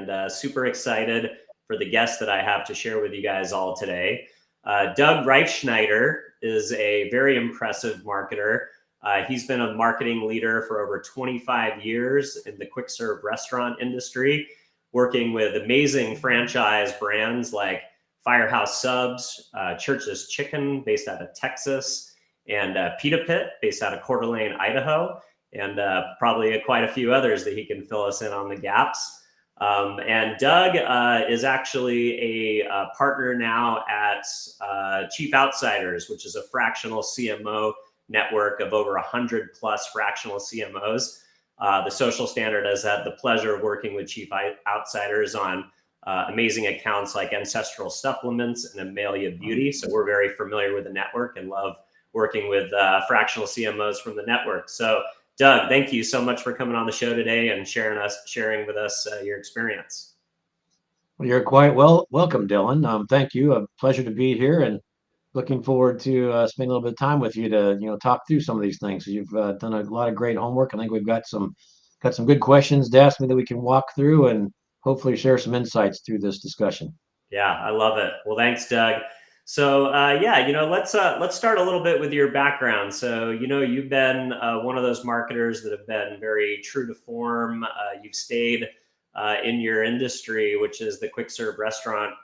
and super excited for the guest that I have to share with you guys all today. Doug Reifschneider is a very impressive marketer. He's been a marketing leader for over 25 years in the quick serve restaurant industry, working with amazing franchise brands like Firehouse Subs, Church's Chicken, based out of Texas, and Pita Pit, based out of Coeur d'Alene, Idaho, and probably quite a few others that he can fill us in on the gaps. And Doug is actually a partner now at Chief Outsiders, which is a fractional CMO network of over 100 plus fractional CMOs. The Social Standard has had the pleasure of working with Chief Outsiders on amazing accounts like Ancestral Supplements and Amelia Beauty. So we're very familiar with the network and love working with fractional CMOs from the network. So Doug, thank you so much for coming on the show today and sharing with us your experience. Well, you're quite welcome, Dylan. Thank you. A pleasure to be here, and looking forward to spending a little bit of time with you to talk through some of these things. You've done a lot of great homework. I think we've got some good questions to ask me that we can walk through and hopefully share some insights through this discussion. Yeah, I love it. Well, thanks, Doug. So let's start a little bit with your background. So you've been one of those marketers that have been very true to form. You've stayed in your industry, which is the quick serve restaurant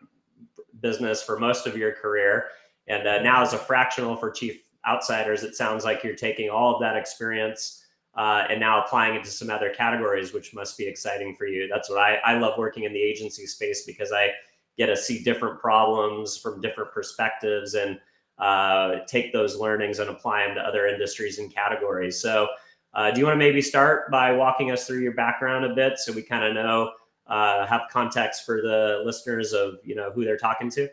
business, for most of your career. And now as a fractional for Chief Outsiders, it sounds like you're taking all of that experience and now applying it to some other categories, which must be exciting for you. That's what I love working in the agency space, because I get to see different problems from different perspectives and take those learnings and apply them to other industries and categories. So do you want to maybe start by walking us through your background a bit so we kind of know, have context for the listeners of who they're talking to?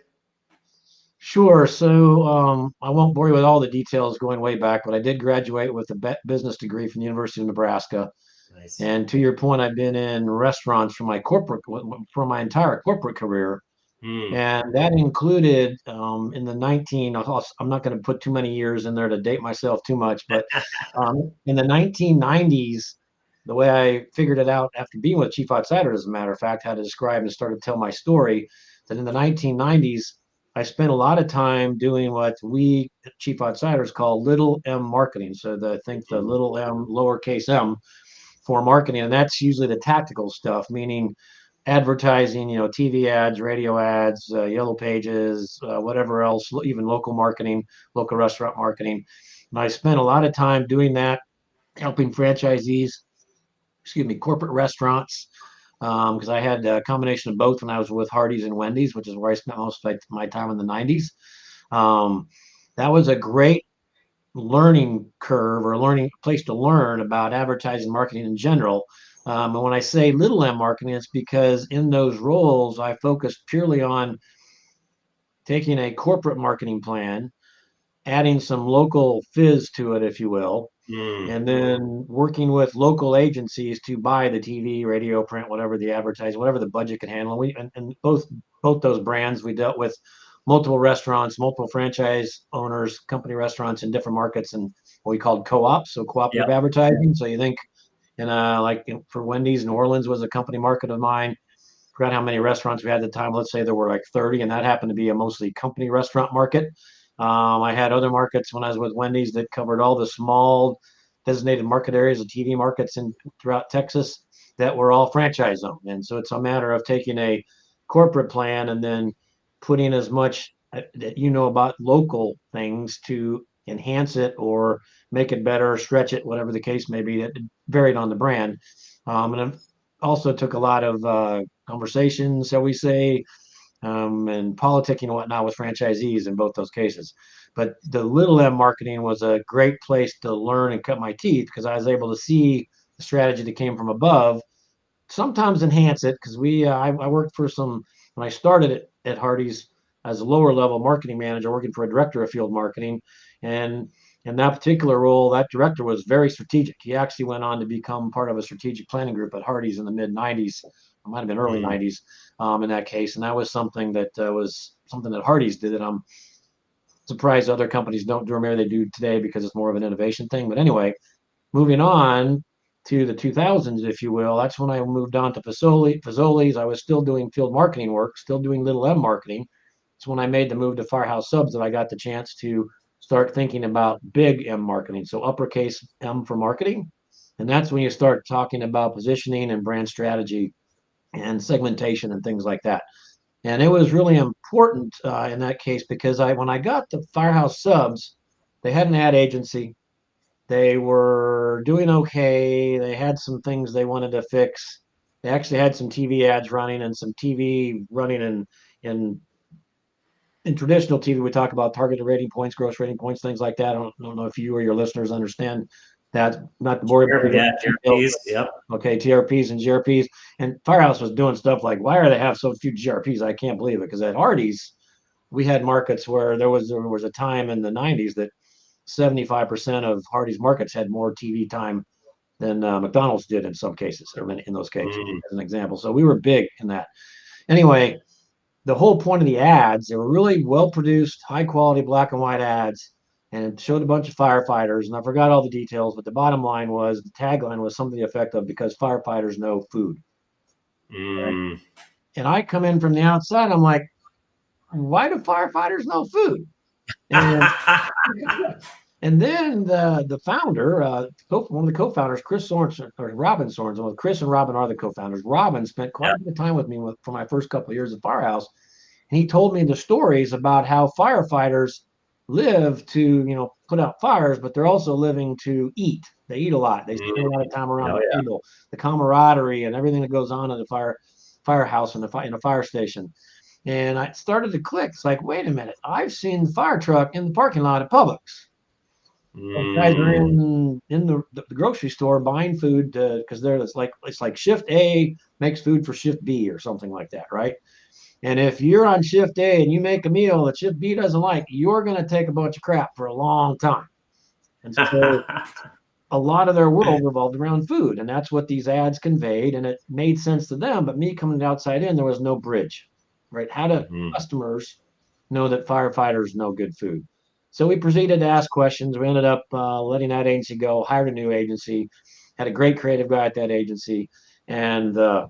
Sure. So I won't bore you with all the details going way back, but I did graduate with a business degree from the University of Nebraska. Nice. And to your point, I've been in restaurants for my entire corporate career. And that included in the I'm not going to put too many years in there to date myself too much, but in the 1990s, the way I figured it out after being with Chief Outsider, as a matter of fact, how to describe and start to tell my story, that in the 1990s, I spent a lot of time doing what we Chief Outsiders call little m marketing. So think the little m, lowercase m, for marketing, and that's usually the tactical stuff, meaning advertising, TV ads, radio ads, yellow pages, whatever else, even local marketing, local restaurant marketing. And I spent a lot of time doing that, helping franchisees, corporate restaurants, because I had a combination of both when I was with Hardee's and Wendy's, which is where I spent most of my time in the 90s. That was a great learning curve, or learning place to learn about advertising marketing in general. And when I say little m marketing, it's because in those roles, I focused purely on taking a corporate marketing plan, adding some local fizz to it, if you will, and then working with local agencies to buy the TV, radio, print, whatever the advertising, whatever the budget could handle. And both those brands, we dealt with multiple restaurants, multiple franchise owners, company restaurants in different markets, and what we called co-ops, so cooperative advertising. So you think, for Wendy's, New Orleans was a company market of mine. Forgot how many restaurants we had at the time. Let's say there were like 30, and that happened to be a mostly company restaurant market. I had other markets when I was with Wendy's that covered all the small designated market areas, the TV markets throughout Texas, that were all franchise owned. And so it's a matter of taking a corporate plan and then putting as much that about local things to enhance it or make it better, stretch it, whatever the case may be. That varied on the brand. And it also took a lot of conversations, shall we say, and politicking and whatnot with franchisees in both those cases. But the little m marketing was a great place to learn and cut my teeth, because I was able to see the strategy that came from above, sometimes enhance it, because I worked for when I started at Hardee's as a lower level marketing manager, working for a director of field marketing. And in that particular role, that director was very strategic. He actually went on to become part of a strategic planning group at Hardee's in the mid 90s. It might have been early 90s in that case. And that was something that Hardee's did that I'm surprised other companies don't do, or maybe they do today because it's more of an innovation thing. But anyway, moving on to the 2000s, if you will. That's when I moved on to Fazoli's. I was still doing field marketing work, still doing little M marketing. It's when I made the move to Firehouse Subs that I got the chance to start thinking about big M marketing. So uppercase M for marketing. And that's when you start talking about positioning and brand strategy and segmentation and things like that. And it was really important in that case because when I got to Firehouse Subs, they had an ad agency. They were doing okay. They had some things they wanted to fix. They actually had some TV ads running and some TV running in in traditional TV. We talk about targeted rating points, gross rating points, things like that. I don't know if you or your listeners understand that. Not the board. Yeah, GRPs. Yep. Okay, TRPs and GRPs. And Firehouse was doing stuff like, why are they have so few GRPs? I can't believe it. Because at Hardee's, we had markets where there was a time in the 90s that 75% of Hardee's markets had more TV time than McDonald's did in some cases, or in those cases, as an example. So we were big in that. Anyway, the whole point of the ads, they were really well produced, high quality black and white ads, and it showed a bunch of firefighters. And I forgot all the details, but the bottom line was the tagline was something to the effect of because firefighters know food. Right? And I come in from the outside, I'm like, why do firefighters know food? And, and then the founder, one of the co-founders, Chris Sorensen, or Robin Sorensen, well, Chris and Robin are the co-founders. Robin spent quite a bit of time with me for my first couple of years at Firehouse. And he told me the stories about how firefighters live to, put out fires, but they're also living to eat. They eat a lot. They spend a lot of time around the table, the camaraderie and everything that goes on in the firehouse and in a fire station. And I started to click. It's like, wait a minute. I've seen the fire truck in the parking lot at Publix. Those guys are in the grocery store buying food because it's like shift A makes food for shift B or something like that, right? And if you're on shift A and you make a meal that shift B doesn't like, you're going to take a bunch of crap for a long time. And so a lot of their world revolved around food, and that's what these ads conveyed, and it made sense to them. But me coming outside in, there was no bridge, right? How do customers know that firefighters know good food? So we proceeded to ask questions. We ended up letting that agency go, hired a new agency, had a great creative guy at that agency. And the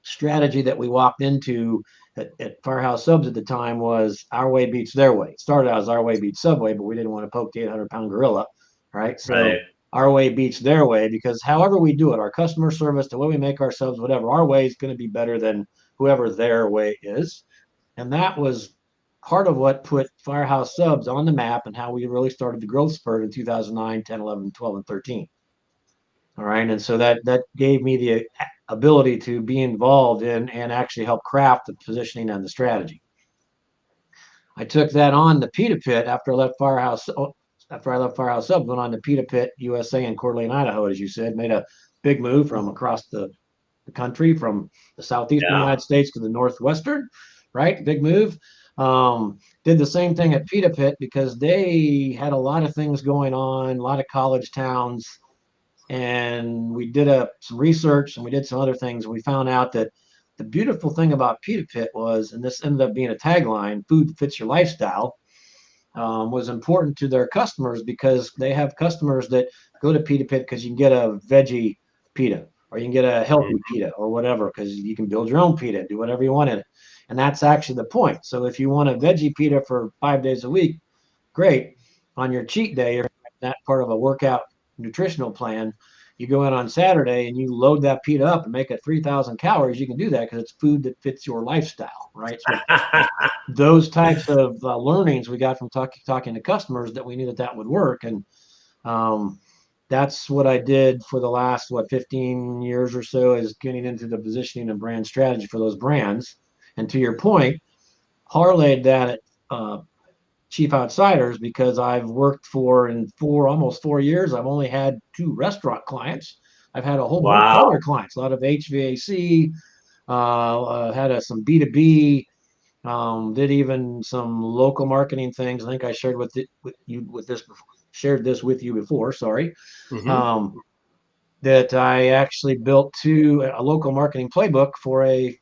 strategy that we walked into at Firehouse Subs at the time was our way beats their way. It started out as our way beats Subway, but we didn't want to poke the 800-pound gorilla, right? So our way beats their way because however we do it, our customer service, the way we make our subs, whatever, our way is going to be better than whoever their way is. And that was part of what put Firehouse Subs on the map and how we really started the growth spurt in 2009, 10, 11, 12, and 13. All right. And so that gave me the ability to be involved in and actually help craft the positioning and the strategy. I took that on to Pita Pit after I left Firehouse Subs, went on to Pita Pit USA in Coeur d'Alene, Idaho, as you said, made a big move from across the country, from the southeastern United States to the northwestern, right? Big move. Did the same thing at Pita Pit because they had a lot of things going on, a lot of college towns. And we did some research and we did some other things. We found out that the beautiful thing about Pita Pit was, and this ended up being a tagline, food that fits your lifestyle, was important to their customers because they have customers that go to Pita Pit because you can get a veggie pita or you can get a healthy pita or whatever because you can build your own pita, do whatever you want in it. And that's actually the point. So if you want a veggie pita for 5 days a week, great. On your cheat day, or that part of a workout nutritional plan, you go in on Saturday and you load that pita up and make it 3,000 calories. You can do that because it's food that fits your lifestyle, right? So those types of learnings we got from talking to customers that we knew that would work. And that's what I did for the last, 15 years or so, is getting into the positioning and brand strategy for those brands. And to your point, parlayed that at Chief Outsiders because I've worked in almost 4 years. I've only had 2 restaurant clients. I've had a whole bunch of other clients, a lot of HVAC, had some B2B, did even some local marketing things. I think I shared this with you before. Sorry. That I actually built a local marketing playbook for a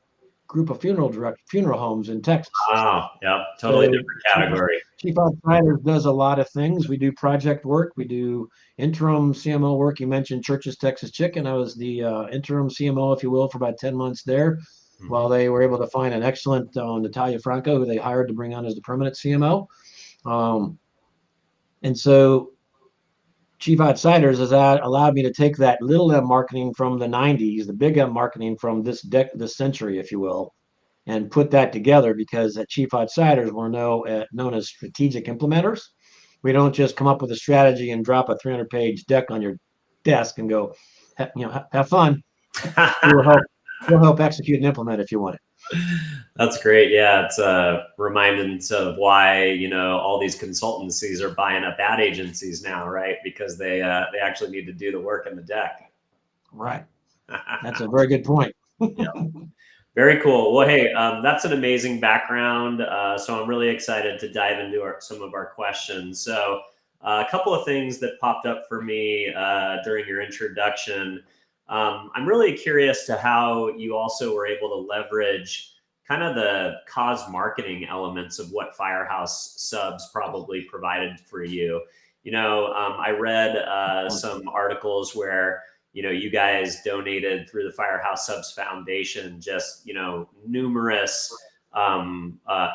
group of funeral homes in Texas. Oh, yeah, totally So different category. Chief Outsiders does a lot of things. We do project work. We do interim CMO work. You mentioned Church's Texas Chicken. I was the interim CMO, if you will, for about 10 months there, while they were able to find an excellent Natalia Franco, who they hired to bring on as the permanent CMO. And so Chief Outsiders has allowed me to take that little M marketing from the 90s, the big M marketing from this century, if you will, and put that together, because at Chief Outsiders, we're known as strategic implementers. We don't just come up with a strategy and drop a 300-page deck on your desk and go, have fun. We'll help execute and implement if you want it. That's great. Yeah, it's a remindance of why all these consultancies are buying up ad agencies now, right? Because they actually need to do the work in the deck. Right. That's a very good point. Yeah. Very cool. Well, hey, that's an amazing background. So I'm really excited to dive into some of our questions. So a couple of things that popped up for me during your introduction. I'm really curious to how you also were able to leverage kind of the cause marketing elements of what Firehouse Subs probably provided for you. I read some articles where you guys donated through the Firehouse Subs Foundation, just, numerous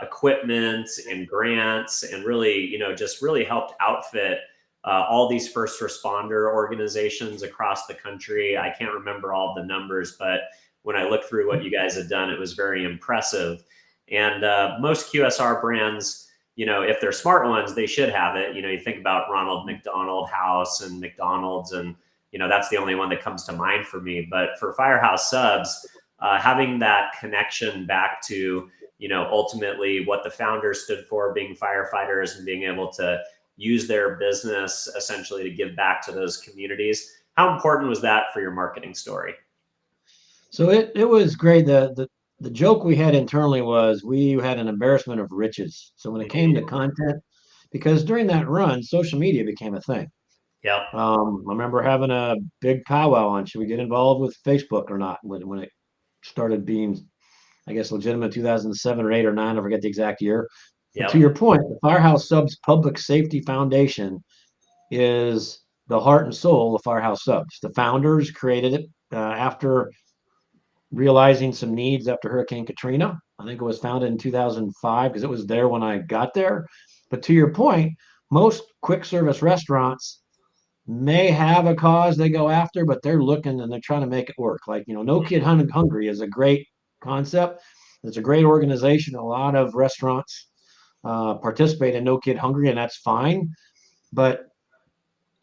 equipment and grants, and really, just really helped outfit all these first responder organizations across the country. I can't remember all the numbers, but when I looked through what you guys had done, it was very impressive. And most QSR brands, if they're smart ones, they should have it. You think about Ronald McDonald House and McDonald's, and that's the only one that comes to mind for me. But for Firehouse Subs, having that connection back to, ultimately what the founders stood for, being firefighters, and being able to use their business essentially to give back to those communities. How important was that for your marketing story? So it was great. The joke we had internally was we had an embarrassment of riches. So when it came to content, because during that run, social media became a thing. Yeah. I remember having a big powwow on should we get involved with Facebook or not when it started being, I guess, legitimate 2007 or 8 or 9. I forget the exact year. But to your point, the Firehouse Subs Public Safety Foundation is the heart and soul of Firehouse Subs. The founders created it after realizing some needs after Hurricane Katrina. I think it was founded in 2005 because it was there when I got there. But to your point, most quick service restaurants may have a cause they go after, but they're looking and they're trying to make it work. Like, No Kid Hungry is a great concept. It's a great organization. A lot of restaurants participate in No Kid Hungry, and that's fine. But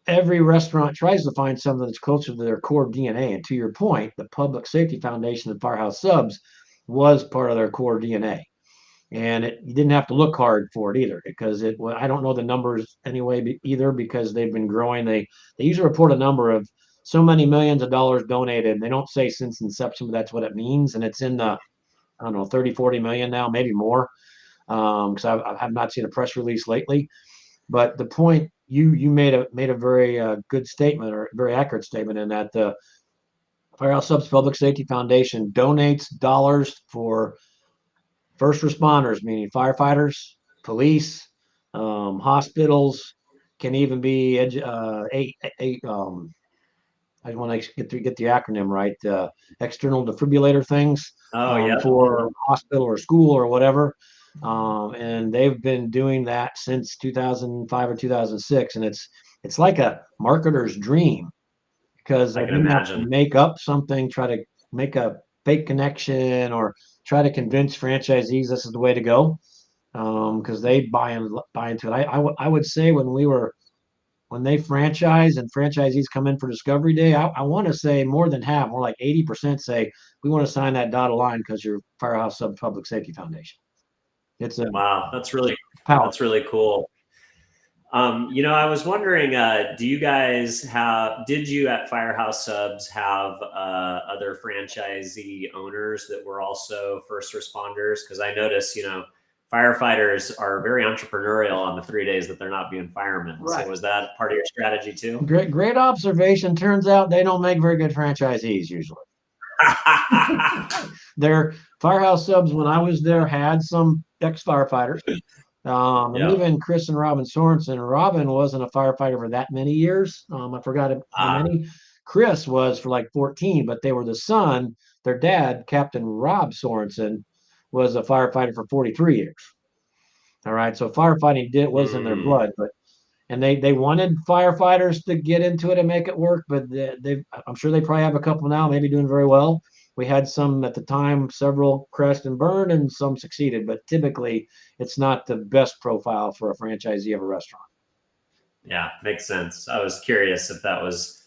every restaurant tries to find something that's closer to their core DNA. And to your point, the Public Safety Foundation and Firehouse Subs was part of their core DNA. And you didn't have to look hard for it either, because I don't know the numbers anyway either, because they've been growing. They usually report a number of so many millions of dollars donated. They don't say since inception, but that's what it means. And it's in the, I don't know, 30, 40 million now, maybe more. Because I have not seen a press release lately. But the point you made a very good statement, or very accurate statement, in that the Firehouse Subs Public Safety Foundation donates dollars for first responders, meaning firefighters, police, hospitals, can even be I want to get the acronym right. External defibrillator things for hospital or school or whatever. And they've been doing that since 2005 or 2006, and it's like a marketer's dream, because I didn't have to make up something, try to make a fake connection, or try to convince franchisees this is the way to go, because they buy into it. I would say when they franchise and franchisees come in for Discovery Day, I want to say more than half, more like 80% say, we want to sign that dotted line because you're Firehouse Subs Public Safety Foundation. Wow, that's really cool. I was wondering, did you at Firehouse Subs have other franchisee owners that were also first responders? Because I noticed, firefighters are very entrepreneurial on the 3 days that they're not being firemen. Right. So was that part of your strategy too? Great observation. Turns out they don't make very good franchisees usually. Their Firehouse Subs, when I was there, had some ex-firefighters. And Yeah. even Chris and Robin Sorensen. Robin wasn't a firefighter for that many years. I forgot how many. Chris was for like 14, but they were the son. Their dad, Captain Rob Sorensen, was a firefighter for 43 years. All right, so firefighting was in their blood, but and they wanted firefighters to get into it and make it work, but I'm sure they probably have a couple now, maybe doing very well. We had some at the time, several crashed and burned, and some succeeded, but typically it's not the best profile for a franchisee of a restaurant. Yeah, makes sense. I was curious if that was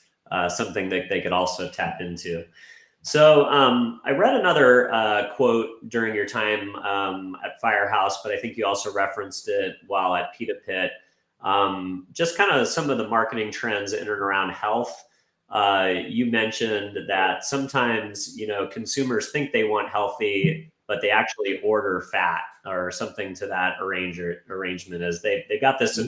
something that they could also tap into. So I read another quote during your time at Firehouse, but I think you also referenced it while at Pita Pit. Just kind of some of the marketing trends in and around health. You mentioned that sometimes, consumers think they want healthy, but they actually order fat or something to that arrangement. As they got this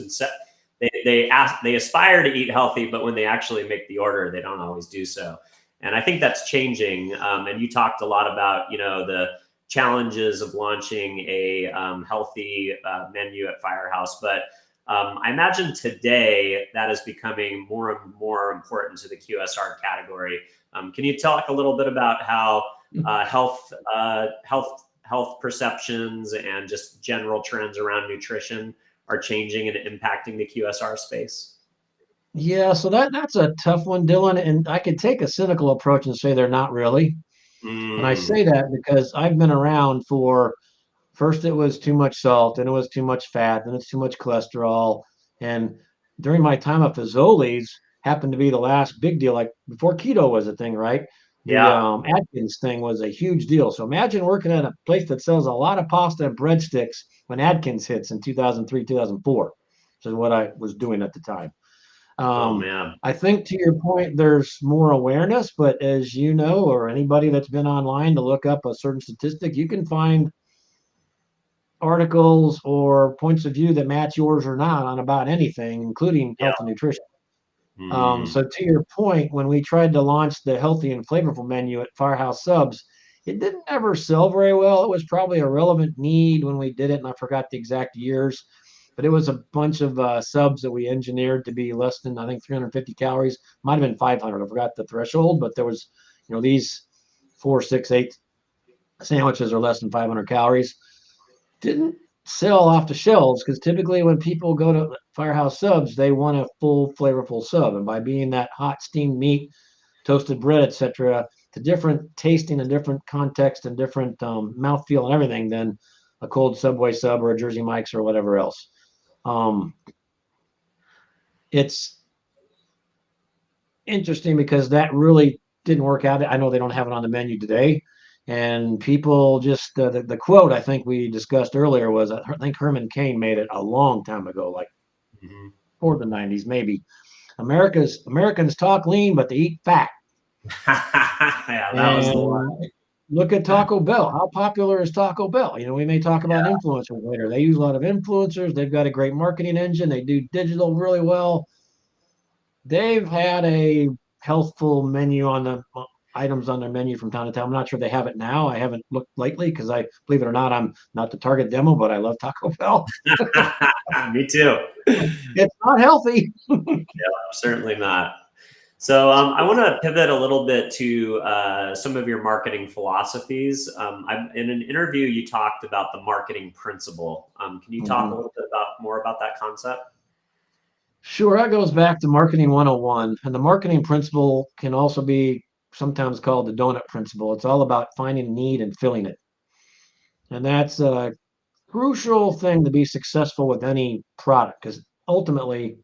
they aspire to eat healthy, but when they actually make the order, they don't always do so. And I think that's changing. And you talked a lot about, the challenges of launching a healthy menu at Firehouse. But I imagine today that is becoming more and more important to the QSR category. Can you talk a little bit about how health perceptions and just general trends around nutrition are changing and impacting the QSR space? Yeah, so that's a tough one, Dylan. And I could take a cynical approach and say they're not really. And I say that because I've been around for first it was too much salt, then it was too much fat, then it's too much cholesterol. And during my time at Fazoli's, happened to be the last big deal, like before keto was a thing, right? The Yeah. Atkins thing was a huge deal. So imagine working at a place that sells a lot of pasta and breadsticks when Atkins hits in 2003, 2004, which is what I was doing at the time. Oh man. I think to your point, there's more awareness, but as you know, or anybody that's been online to look up a certain statistic, you can find articles or points of view that match yours or not on about anything, including Yeah. health and nutrition. So to your point, when we tried to launch the healthy and flavorful menu at Firehouse Subs, it didn't ever sell very well. It was probably a relevant need when we did it, and I forgot the exact years, but it was a bunch of subs that we engineered to be less than, I think, 350 calories. Might have been 500. I forgot the threshold, but there was, these 4, 6, 8 sandwiches are less than 500 calories. Didn't sell off the shelves because typically when people go to Firehouse Subs, they want a full flavorful sub, and by being that hot steamed meat, toasted bread, etc., to different tasting and different context and different mouthfeel and everything than a cold Subway sub or a Jersey Mike's or whatever else. It's interesting because that really didn't work out. I know they don't have it on the menu today. And people just, the quote I think we discussed earlier was, I think Herman Cain made it a long time ago, like before the 90s, maybe. Americans talk lean, but they eat fat. Yeah, that was the one. Look at Taco Bell. How popular is Taco Bell? We may talk about influencers later. They use a lot of influencers. They've got a great marketing engine. They do digital really well. They've had a healthful menu on the items on their menu from time to time. I'm not sure they have it now. I haven't looked lately because believe it or not, I'm not the target demo, but I love Taco Bell. Me too. It's not healthy. Yeah, certainly not. So I want to pivot a little bit to some of your marketing philosophies. In an interview, you talked about the marketing principle. Can you talk a little bit more about that concept? Sure, that goes back to marketing 101. And the marketing principle can also be sometimes called the donut principle. It's all about finding a need and filling it. And that's a crucial thing to be successful with any product because ultimately,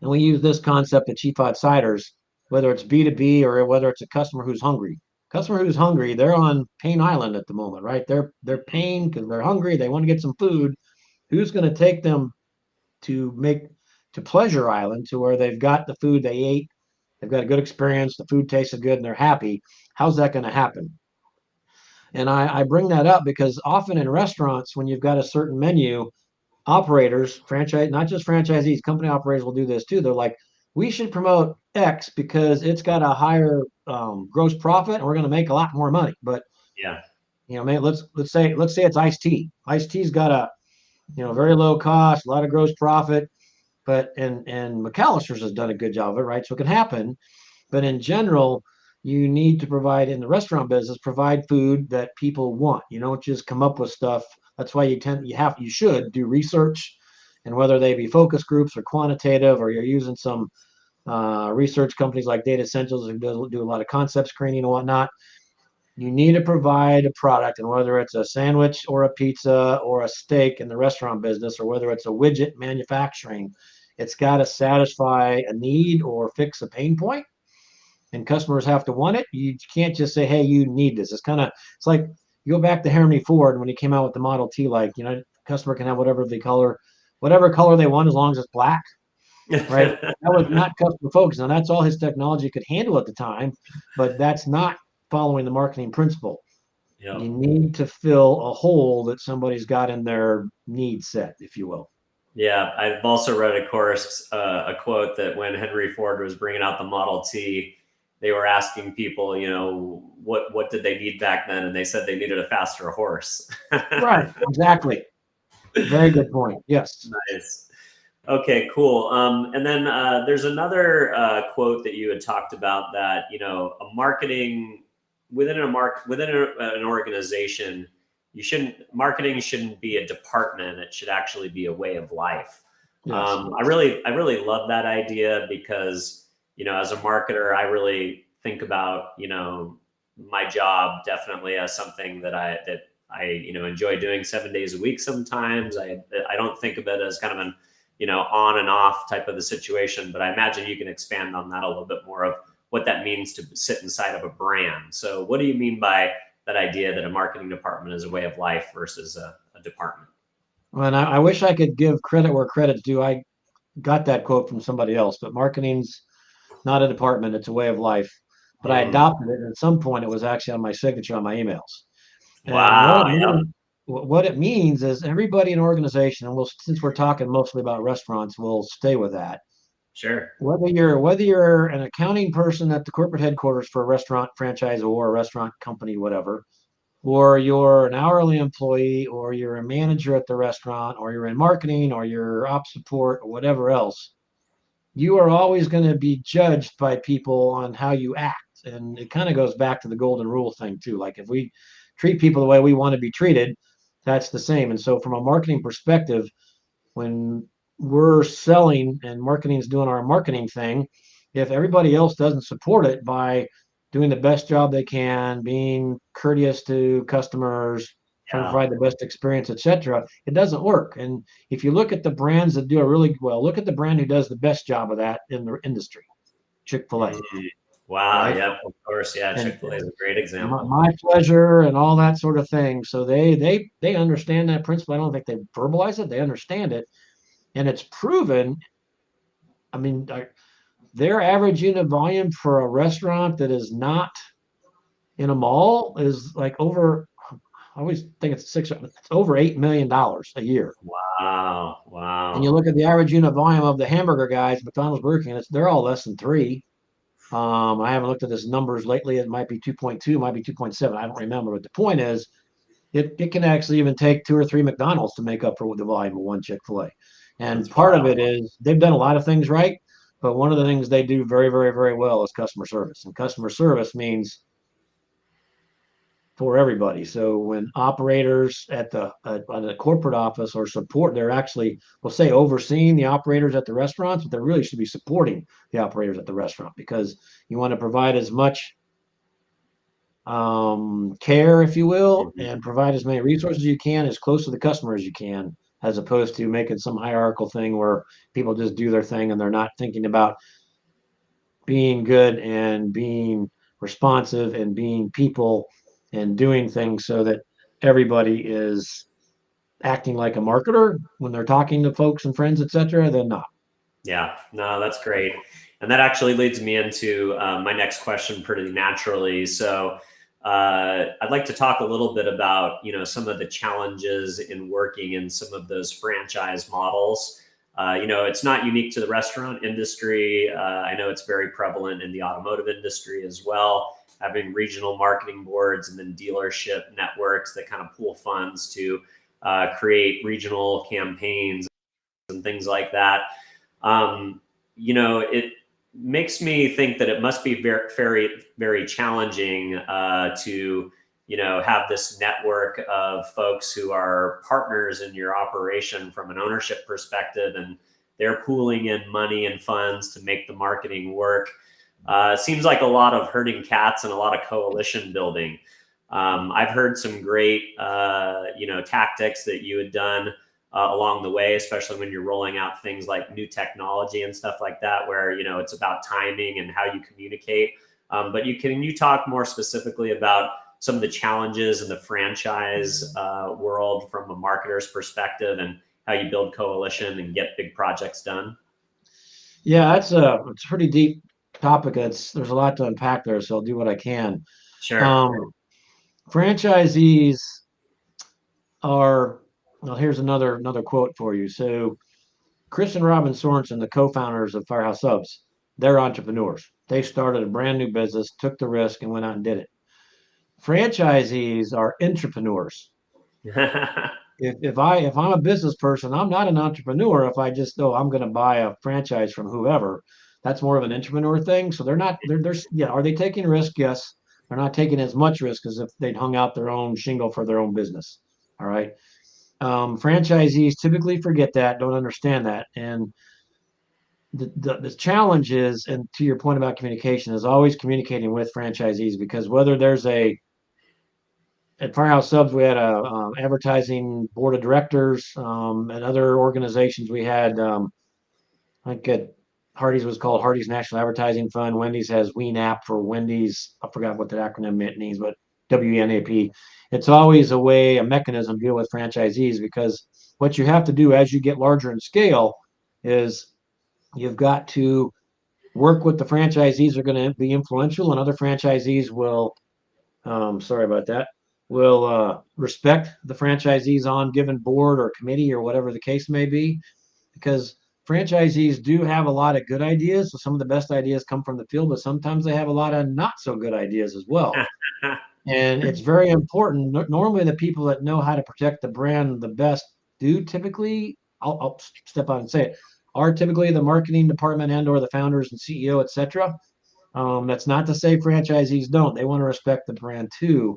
and we use this concept at Chief Outsiders, whether it's B2B or whether it's a customer who's hungry. Customer who's hungry, they're on Pain Island at the moment, right? They're pain because they're hungry. They want to get some food. Who's going to take them to Pleasure Island to where they've got the food they ate, they've got a good experience, the food tasted good, and they're happy? How's that going to happen? And I bring that up because often in restaurants, when you've got a certain menu, operators, not just franchisees, company operators will do this too. They're like, we should promote X because it's got a higher gross profit and we're going to make a lot more money. But Yeah. Man, let's say it's iced tea. Iced tea's got a very low cost, a lot of gross profit, but and McAllister's has done a good job of it, right? So it can happen, but in general, you need to provide in the restaurant business, provide food that people want. You don't just come up with stuff. That's why you should do research, and whether they be focus groups or quantitative, or you're using some research companies like Data Essentials who do a lot of concept screening and whatnot. You need to provide a product, and whether it's a sandwich or a pizza or a steak in the restaurant business, or whether it's a widget manufacturing, it's got to satisfy a need or fix a pain point, and customers have to want it. You can't just say, "Hey, you need this." It's like you go back to Henry Ford when he came out with the Model T. Like, customer can have whatever color they want as long as it's black, right? That was not customer focused. Now that's all his technology could handle at the time, but that's not following the marketing principle. Yep. You need to fill a hole that somebody's got in their need set, if you will. Yeah, I've also read, of course, a quote that when Henry Ford was bringing out the Model T, they were asking people, what did they need back then, and they said they needed a faster horse. Right, exactly. Very good point. Yes. Nice. Okay, cool. And then there's another quote that you had talked about that a marketing within an organization, marketing shouldn't be a department. It should actually be a way of life. Yes. I really love that idea because as a marketer, I really think about my job definitely as something that I enjoy doing 7 days a week. Sometimes I don't think of it as kind of an on and off type of the situation, but I imagine you can expand on that a little bit more of what that means to sit inside of a brand. So what do you mean by that idea that a marketing department is a way of life versus a department? Well, and I wish I could give credit where credit's due. I got that quote from somebody else, but marketing's not a department, it's a way of life. But I adopted it, and at some point it was actually on my signature on my emails. And Wow. Yep. what it means is everybody in an organization, and since we're talking mostly about restaurants, we'll stay with that. Sure. Whether you're an accounting person at the corporate headquarters for a restaurant franchise or a restaurant company, whatever, or you're an hourly employee, or you're a manager at the restaurant, or you're in marketing, or you're ops support, or whatever else, you are always going to be judged by people on how you act. And it kind of goes back to the golden rule thing too. Like if we treat people the way we want to be treated, that's the same. And so from a marketing perspective, when we're selling and marketing is doing our marketing thing, if everybody else doesn't support it by doing the best job they can, being courteous to customers, trying to Yeah. provide the best experience, etc., it doesn't work. And if you look at the brands that do it really well, look at the brand who does the best job of that in the industry, Chick-fil-A. Wow. Right? Yep. Of course. Yeah. And Chick-fil-A is a great example. my pleasure and all that sort of thing. So they understand that principle. I don't think they verbalize it. They understand it, and it's proven. I mean, their average unit volume for a restaurant that is not in a mall is like over. I always think it's over $8 million a year. Wow. And you Wow. look at the average unit volume of the hamburger guys, McDonald's, Burger King, they're all less than 3. I haven't looked at this numbers lately. It might be 2.2, might be 2.7. I don't remember. But the point is, it can actually even take 2 or 3 McDonald's to make up for the volume of one Chick-fil-A. And That's part of wild. it is they've done a lot of things right, but one of the things they do very, very, very well is customer service. And customer service means for everybody. So when operators at the corporate office or support, they're actually, we'll say, overseeing the operators at the restaurants, but they really should be supporting the operators at the restaurant, because you want to provide as much care, if you will, Mhm. and provide as many resources as you can, as close to the customer as you can, as opposed to making some hierarchical thing where people just do their thing and they're not thinking about being good and being responsive and being people and doing things so that everybody is acting like a marketer when they're talking to folks and friends, etc., then not. Yeah, no, that's great. And that actually leads me into my next question pretty naturally. So I'd like to talk a little bit about, some of the challenges in working in some of those franchise models. It's not unique to the restaurant industry. I know it's very prevalent in the automotive industry as well. having regional marketing boards and then dealership networks that kind of pool funds to create regional campaigns and things like that. It makes me think that it must be very, very, very challenging to have this network of folks who are partners in your operation from an ownership perspective, and they're pooling in money and funds to make the marketing work. It seems like a lot of herding cats and a lot of coalition building. I've heard some great, tactics that you had done along the way, especially when you're rolling out things like new technology and stuff like that, where, it's about timing and how you communicate. But can you talk more specifically about some of the challenges in the franchise world from a marketer's perspective and how you build coalition and get big projects done? Yeah, it's a pretty deep topic. There's a lot to unpack there, so I'll do what I can. Sure. Franchisees are, well, here's another quote for you. So Chris and Robin Sorensen, the co-founders of Firehouse Subs, they're entrepreneurs. They started a brand new business, took the risk, and went out and did it. Franchisees are entrepreneurs. If I'm a business person, I'm not an entrepreneur. If I just I'm going to buy a franchise from whoever, that's more of an entrepreneur thing. So are they taking risk? Yes. They're not taking as much risk as if they'd hung out their own shingle for their own business. All right. Franchisees typically forget that, don't understand that. And the challenge is, and to your point about communication, is always communicating with franchisees, because whether there's at Firehouse Subs, we had a advertising board of directors. At other organizations, we had, like at Hardee's was called Hardee's National Advertising Fund. Wendy's has WENAP for Wendy's. I forgot what the acronym means, but WENAP. It's always a mechanism to deal with franchisees, because what you have to do as you get larger in scale is you've got to work with the franchisees who are going to be influential, and other franchisees will, sorry about that, will respect the franchisees on given board or committee or whatever the case may be, because franchisees do have a lot of good ideas. So some of the best ideas come from the field, but sometimes they have a lot of not so good ideas as well. And it's very important. Normally, the people that know how to protect the brand the best do typically, I'll step out and say it, are typically the marketing department and or the founders and CEO, etc. That's not to say franchisees don't. They want to respect the brand too.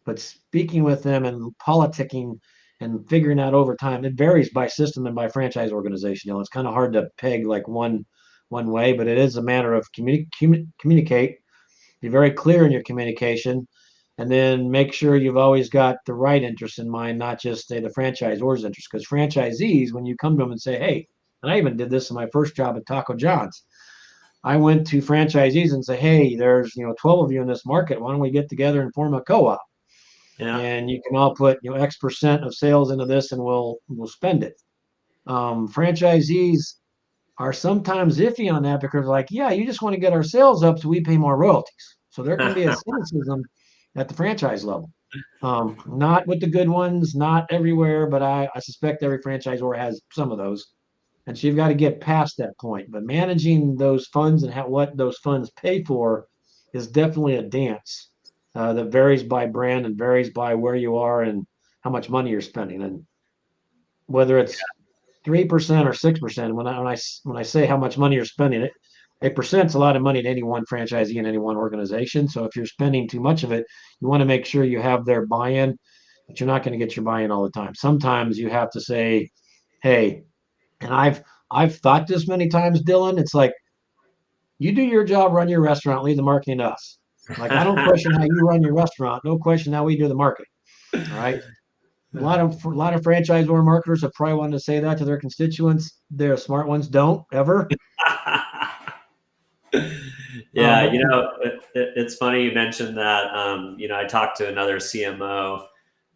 But speaking with them and politicking and figuring out over time, it varies by system and by franchise organization. It's kind of hard to peg like one way, but it is a matter of communicate. Be very clear in your communication, and then make sure you've always got the right interest in mind, not just say the franchisor's interest. Because franchisees, when you come to them and say, hey, and I even did this in my first job at Taco John's, I went to franchisees and say, hey, there's 12 of you in this market. Why don't we get together and form a co-op? Yeah. And you can all put X% of sales into this, and we'll spend it. Franchisees are sometimes iffy on that, because like, yeah, you just want to get our sales up so we pay more royalties. So there can be a cynicism at the franchise level. Not with the good ones, not everywhere, but I suspect every franchisor has some of those. And so you've got to get past that point. But managing those funds and what those funds pay for is definitely a dance that varies by brand and varies by where you are and how much money you're spending. And whether it's 3% or 6%, when I say how much money you're spending, a percent's a lot of money to any one franchisee in any one organization. So if you're spending too much of it, you want to make sure you have their buy-in, but you're not going to get your buy-in all the time. Sometimes you have to say, hey, and I've thought this many times, Dylan, it's like, you do your job, run your restaurant, leave the marketing to us. Like, I don't question how you run your restaurant, no question how we do the marketing. All right. A lot of franchisor marketers have probably wanted to say that to their constituents. Their smart ones don't ever. Yeah, it's funny you mentioned that. I talked to another CMO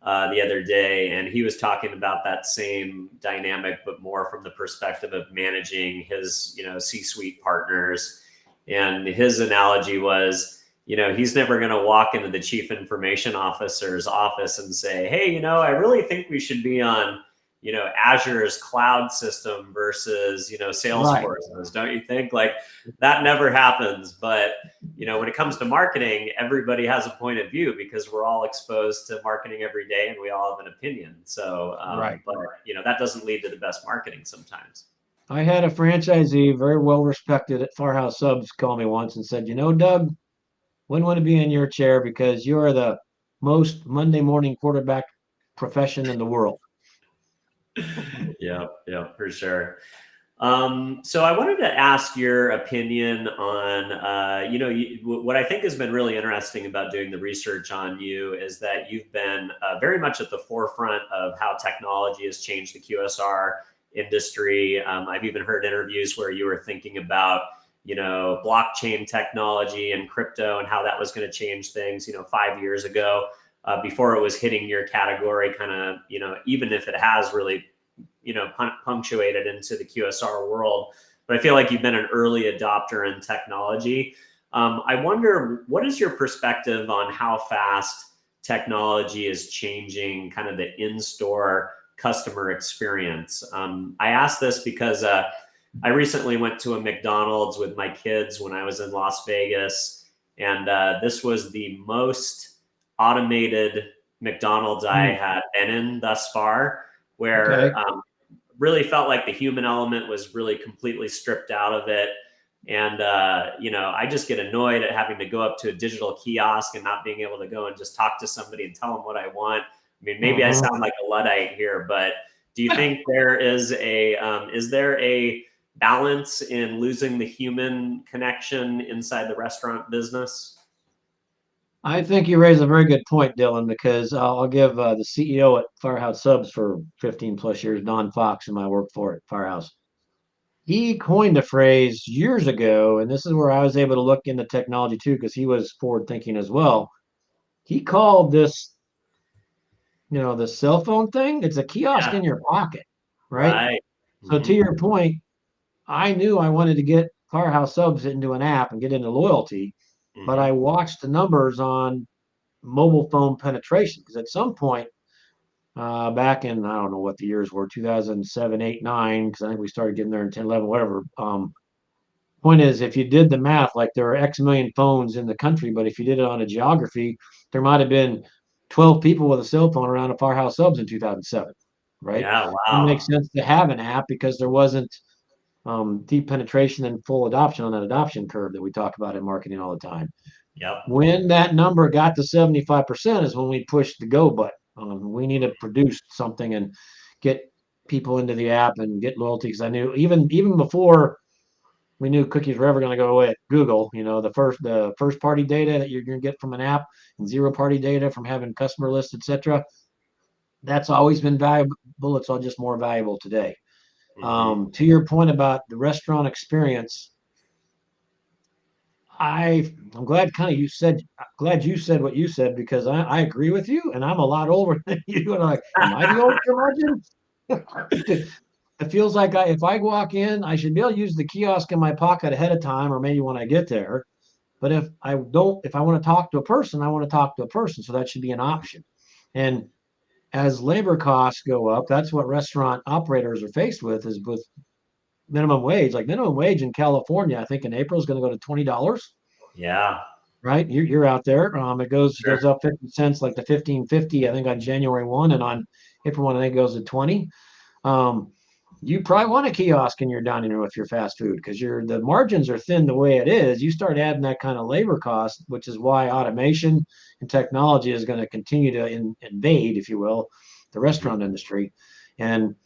the other day, and he was talking about that same dynamic, but more from the perspective of managing his, C-suite partners. And his analogy was, he's never going to walk into the chief information officer's office and say, hey, I really think we should be on, Azure's cloud system versus, Salesforce's, don't you think? Like that never happens. But, when it comes to marketing, everybody has a point of view because we're all exposed to marketing every day and we all have an opinion. So, but, that doesn't lead to the best marketing sometimes. I had a franchisee, very well respected at Firehouse Subs, call me once and said, Doug, wouldn't want to be in your chair because you're the most Monday morning quarterback profession in the world. Yeah, for sure. So I wanted to ask your opinion on, what I think has been really interesting about doing the research on you is that you've been very much at the forefront of how technology has changed the QSR industry. I've even heard interviews where you were thinking about, blockchain technology and crypto and how that was going to change things, 5 years ago, before it was hitting your category, kind of, even if it has really punctuated into the QSR world. But I feel like you've been an early adopter in technology. I wonder, what is your perspective on how fast technology is changing kind of the in-store customer experience? I ask this because I recently went to a McDonald's with my kids when I was in Las Vegas, and this was the most automated McDonald's I had been in thus far, where really felt like the human element was really completely stripped out of it. And, I just get annoyed at having to go up to a digital kiosk and not being able to go and just talk to somebody and tell them what I want. I mean, maybe I sound like a Luddite here, but do you think there is there a balance in losing the human connection inside the restaurant business? I think you raise a very good point, Dylan, because I'll give the CEO at Firehouse Subs for 15 plus years, Don Fox, whom I worked for at Firehouse. He coined a phrase years ago, and this is where I was able to look into technology too, because he was forward thinking as well. He called this, the cell phone thing, it's a kiosk in your pocket, right? So to your point, I knew I wanted to get Firehouse Subs into an app and get into loyalty, but I watched the numbers on mobile phone penetration because at some point back in, I don't know what the years were, 2007, 8, 9, because I think we started getting there in 10, 11, whatever. Point is, if you did the math, like there are X million phones in the country, but if you did it on a geography, there might have been 12 people with a cell phone around a Firehouse Subs in 2007, right? Yeah, wow. It makes sense to have an app because there wasn't deep penetration and full adoption on that adoption curve that we talk about in marketing all the time. Yep. When that number got to 75% is when we pushed the go button. We need to produce something and get people into the app and get loyalty. Because I knew even before we knew cookies were ever going to go away at Google, the first party data that you're going to get from an app and zero party data from having customer lists, etc. That's always been valuable. It's all just more valuable today. To your point about the restaurant experience, I'm glad you said what you said because I agree with you, and I'm a lot older than you. And am I the old curmudgeon? It feels like if I walk in, I should be able to use the kiosk in my pocket ahead of time, or maybe when I get there. But if I want to talk to a person, I want to talk to a person. So that should be an option. And as labor costs go up, that's what restaurant operators are faced with is with minimum wage. Like minimum wage in California, I think in April is going to go to $20. Yeah. Right. You're out there. It goes up 50 cents, like the 15.50, I think on January 1, and on April 1, I think it goes to 20. You probably want a kiosk in your dining room if you're fast food because the margins are thin the way it is. You start adding that kind of labor cost, which is why automation and technology is going to continue to invade, if you will, the restaurant industry. And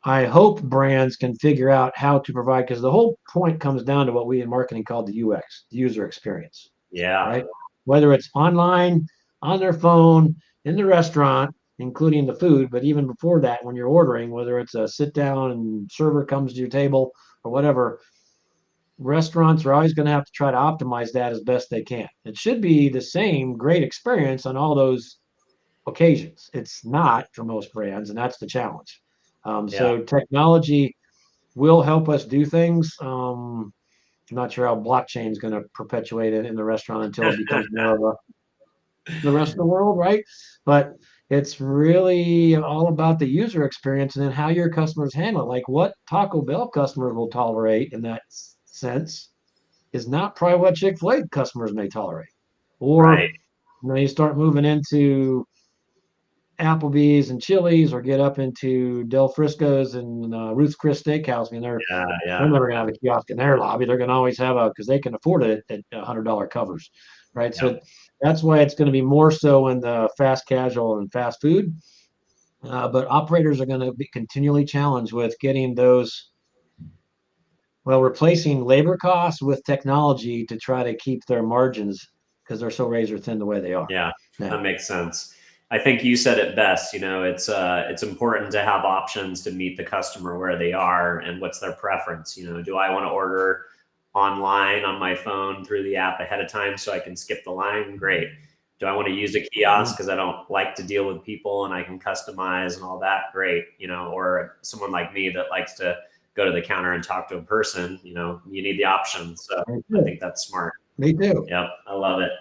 I hope brands can figure out how to provide, because the whole point comes down to what we in marketing call the UX, the user experience. Yeah. Right. Whether it's online, on their phone, in the restaurant, including the food, but even before that, when you're ordering, whether it's a sit down and server comes to your table or whatever, restaurants are always going to have to try to optimize that as best they can. It should be the same great experience on all those occasions. It's not for most brands, and that's the challenge. So technology will help us do things. I'm not sure how blockchain is going to perpetuate it in the restaurant until it becomes more of the rest of the world, right? But It's really all about the user experience and then how your customers handle it. Like what Taco Bell customers will tolerate in that sense is not probably what Chick-fil-A customers may tolerate. Right. Or you start moving into Applebee's and Chili's, or get up into Del Frisco's and Ruth's Chris Steakhouse. I mean, Yeah. they're Yeah. never gonna have a kiosk in their lobby. They're gonna always have because they can afford it at $100 covers, right? Yep. So that's why it's going to be more so in the fast casual and fast food. But operators are going to be continually challenged with getting those, well, replacing labor costs with technology to try to keep their margins because they're so razor thin the way they are Yeah, now. that makes sense. I think you said it best. It's important to have options to meet the customer where they are and what's their preference. Do I want to order online on my phone through the app ahead of time so I can skip the line? Great. Do I want to use a kiosk because I don't like to deal with people and I can customize and all that? Great. Or someone like me that likes to go to the counter and talk to a person, you need the options. So I think that's smart. Me too. Yep. I love it.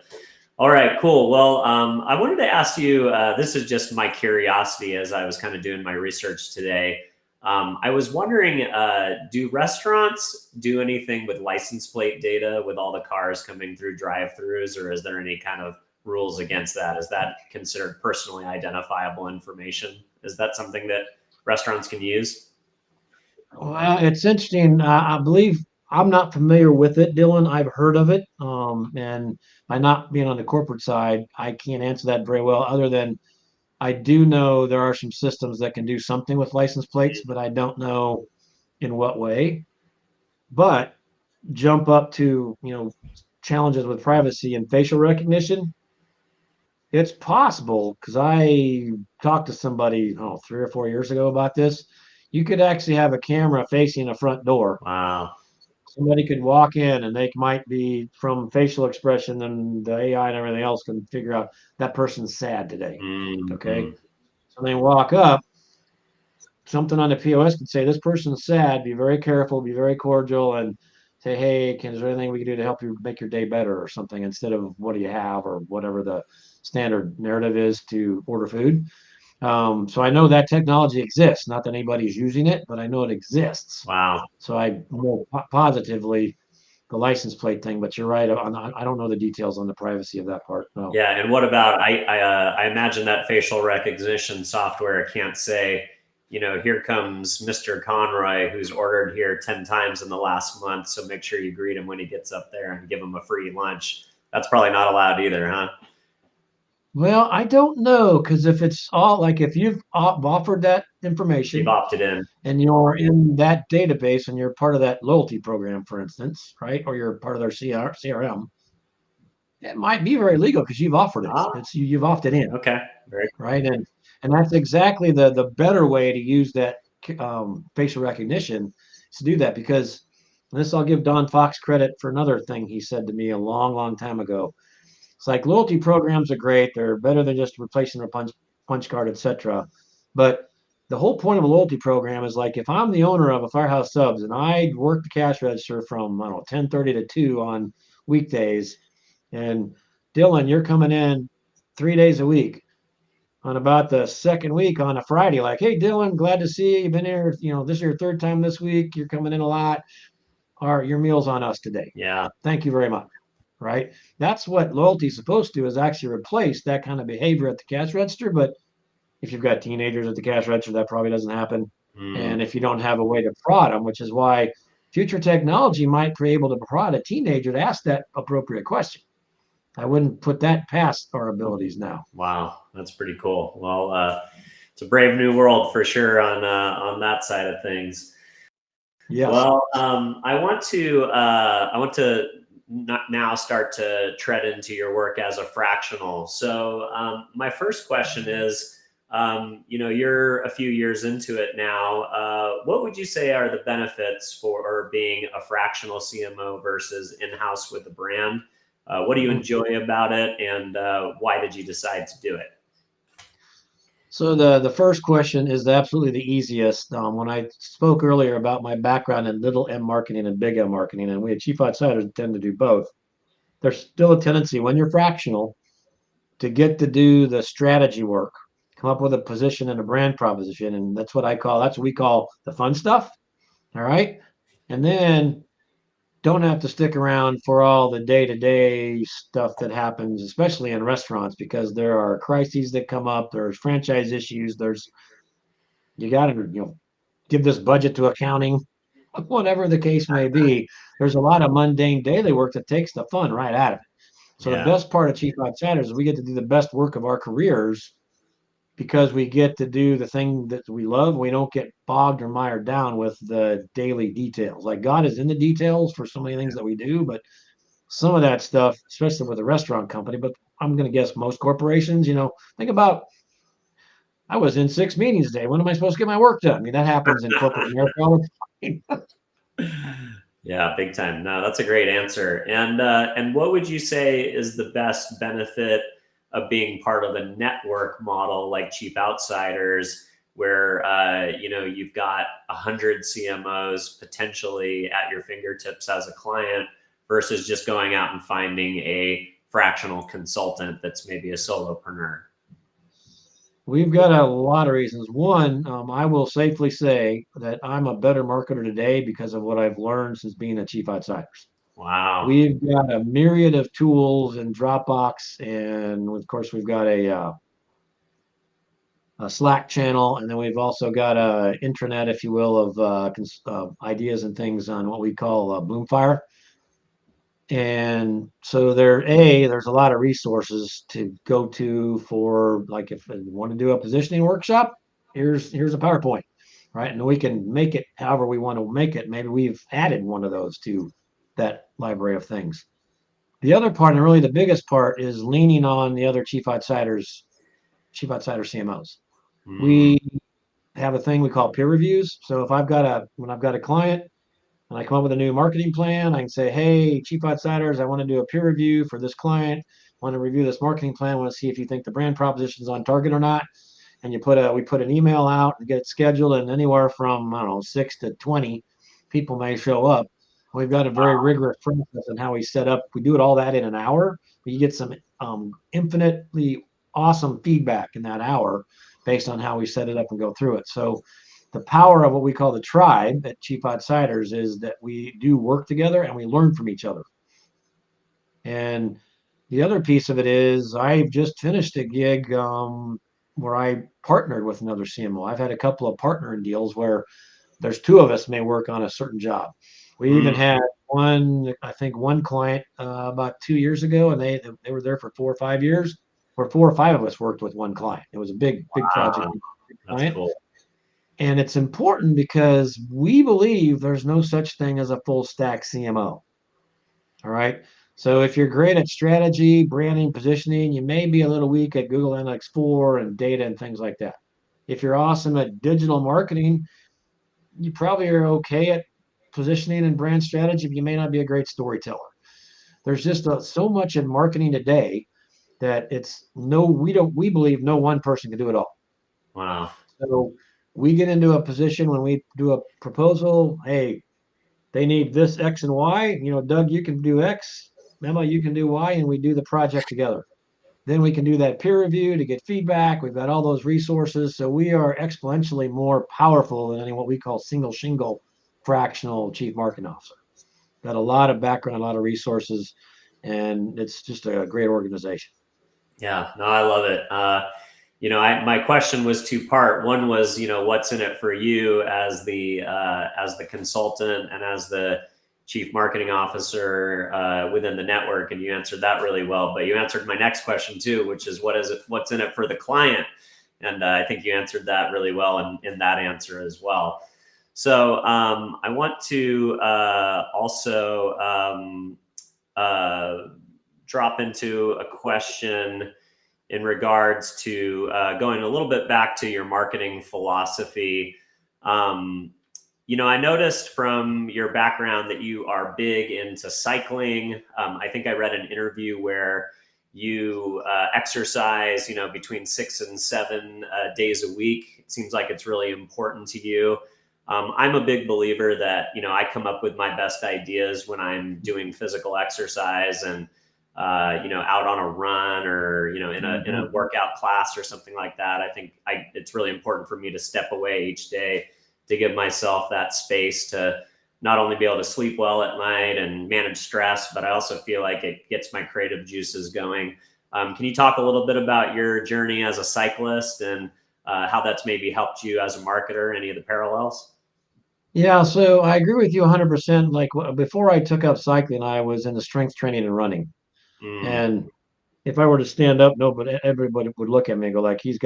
All right, cool. Well, I wanted to ask you, this is just my curiosity as I was kind of doing my research today. I was wondering, do restaurants do anything with license plate data with all the cars coming through drive-throughs, or is there any kind of rules against that? Is that considered personally identifiable information? Is that something that restaurants can use? Well, it's interesting. I believe I'm not familiar with it, Dylan. I've heard of it. And by not being on the corporate side, I can't answer that very well, other than I do know there are some systems that can do something with license plates, but I don't know in what way. But jump up to, challenges with privacy and facial recognition. It's possible because I talked to somebody, 3 or 4 years ago about this. You could actually have a camera facing a front door. Wow. Somebody could walk in and they might be, from facial expression and the AI and everything else, can figure out that person's sad today. Okay. Mm-hmm. So they walk up, something on the POS could say, this person's sad, be very careful, be very cordial, and say, hey, is there anything we can do to help you make your day better or something, instead of what do you have, or whatever the standard narrative is to order food. So I know that technology exists, not that anybody's using it, but I know it exists. Wow. So I know positively the license plate thing, but you're right. I don't know the details on the privacy of that part. No. Yeah, and what about I imagine that facial recognition software can't say, here comes Mr. Conroy who's ordered here 10 times in the last month, so make sure you greet him when he gets up there and give him a free lunch. That's probably not allowed either, huh? Well, I don't know, because if it's all like, if you've offered that You've information opted in. and you're in that database and you're part of that loyalty program, for instance, right, or you're part of their CRM, it might be very legal because you've offered it. Ah, You've opted in, okay. Very right? And that's exactly the better way to use that facial recognition, to do that. Because this, I'll give Don Fox credit for another thing he said to me a long, long time ago. It's like, loyalty programs are great; they're better than just replacing a punch card, etc. But the whole point of a loyalty program is, like, if I'm the owner of a Firehouse Subs and I work the cash register from, I don't know, 10:30 to 2 on weekdays, and Dylan, you're coming in 3 days a week. On about the second week on a Friday, like, hey, Dylan, glad to see you. You've been here, this is your third time this week. You're coming in a lot. All right, your meal's on us today. Yeah. Thank you very much. Right? That's what loyalty is supposed to do, is actually replace that kind of behavior at the cash register. But if you've got teenagers at the cash register, that probably doesn't happen. Mm. And if you don't have a way to prod them, which is why future technology might be able to prod a teenager to ask that appropriate question. I wouldn't put that past our abilities now. Wow, that's pretty cool. Well, it's a brave new world for sure on that side of things. Yes. Well, I want to now start to tread into your work as a fractional. So my first question is, you're a few years into it now. What would you say are the benefits for being a fractional CMO versus in-house with a brand? What do you enjoy about it, and why did you decide to do it? So the first question is absolutely the easiest. When I spoke earlier about my background in little M marketing and big M marketing, and we at Chief Outsiders tend to do both, there's still a tendency when you're fractional to get to do the strategy work, come up with a position and a brand proposition. And that's what we call the fun stuff. All right. And then don't have to stick around for all the day-to-day stuff that happens, especially in restaurants, because there are crises that come up. There's franchise issues. You got to, give this budget to accounting, whatever the case may be. There's a lot of mundane daily work that takes the fun right out of it. So the best part of Chief Outsiders is we get to do the best work of our careers because we get to do the thing that we love. We don't get bogged or mired down with the daily details. Like God is in the details for so many things that we do, but some of that stuff, especially with a restaurant company, but I'm going to guess most corporations, think about, I was in 6 meetings today. When am I supposed to get my work done? I mean, that happens in corporate America all the time. Yeah, big time. No, that's a great answer. And what would you say is the best benefit of being part of a network model like Chief Outsiders, where you've got 100 CMOs potentially at your fingertips as a client versus just going out and finding a fractional consultant that's maybe a solopreneur? We've got a lot of reasons. One, I will safely say that I'm a better marketer today because of what I've learned since being a Chief Outsiders. Wow. We've got a myriad of tools in Dropbox, and of course, we've got a Slack channel, and then we've also got a intranet, if you will, of ideas and things on what we call Bloomfire. And so there's a lot of resources to go to for, like, if you want to do a positioning workshop, here's a PowerPoint, right? And we can make it however we want to make it. Maybe we've added one of those to that library of things. The other part, and really the biggest part, is leaning on the other Chief Outsider CMOs. We have a thing we call peer reviews. So when I've got a client and I come up with a new marketing plan, I can say, hey, Chief Outsiders, I want to do a peer review for this client. I want to review this marketing plan. I want to see if you think the brand proposition is on target or not. And we put an email out and get it scheduled, and anywhere from, I don't know, 6 to 20 people may show up. We've got a very rigorous process on how we set up. We do it all that in an hour, but you get some infinitely awesome feedback in that hour based on how we set it up and go through it. So the power of what we call the tribe at Chief Outsiders is that we do work together and we learn from each other. And the other piece of it is I've just finished a gig where I partnered with another CMO. I've had a couple of partnering deals where there's 2 of us may work on a certain job. We even had one client about 2 years ago, and they were there for 4 or 5 years, where 4 or 5 of us worked with one client. It was a big project. That's cool. And it's important because we believe there's no such thing as a full stack CMO. All right. So if you're great at strategy, branding, positioning, you may be a little weak at Google Analytics 4 and data and things like that. If you're awesome at digital marketing, you probably are okay at positioning and brand strategy, but you may not be a great storyteller. There's just so much in marketing today that we believe no one person can do it all. Wow. So we get into a position when we do a proposal, hey, they need this X and Y, Doug, you can do X, Emma, you can do Y, and we do the project together. Then we can do that peer review to get feedback. We've got all those resources. So we are exponentially more powerful than any what we call single shingle fractional chief marketing officer. Got a lot of background, a lot of resources, and it's just a great organization. Yeah, no, I love it. My question was 2-part. One was, what's in it for you as the consultant and as the chief marketing officer within the network, and you answered that really well. But you answered my next question too, which is what's in it for the client, and I think you answered that really well in that answer as well. So I want to also drop into a question in regards to going a little bit back to your marketing philosophy. I noticed from your background that you are big into cycling. I think I read an interview where you exercise, between 6 and 7 days a week. It seems like it's really important to you. I'm a big believer that, I come up with my best ideas when I'm doing physical exercise, and out on a run or, in a workout class or something like that. I think it's really important for me to step away each day to give myself that space to not only be able to sleep well at night and manage stress, but I also feel like it gets my creative juices going. Can you talk a little bit about your journey as a cyclist and how that's maybe helped you as a marketer, any of the parallels? Yeah, so I agree with you 100%. Like before I took up cycling, I was in the strength training and running. Mm. And if I were to stand up, nobody, everybody would look at me and go like, he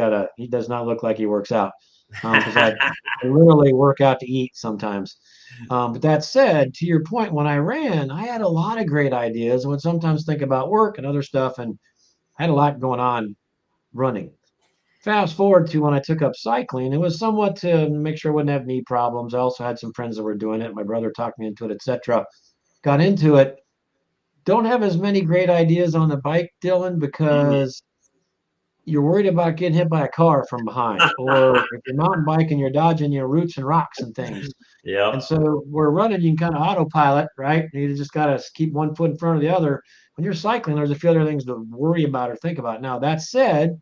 does not look like he works out. Because I literally work out to eat sometimes. But that said, to your point, when I ran, I had a lot of great ideas. I would sometimes think about work and other stuff, and I had a lot going on running. Fast forward to when I took up cycling, it was somewhat to make sure I wouldn't have knee problems. I also had some friends that were doing it. My brother talked me into it, etc. Got into it. Don't have as many great ideas on the bike, Dylan, Mm. because you're worried about getting hit by a car from behind, or if you're mountain biking, you're dodging your roots and rocks and things. And Yep. so we're running, you can kind of autopilot, right? You just got to keep one foot in front of the other. When you're cycling, there's a few other things to worry about or think about. Now, that said,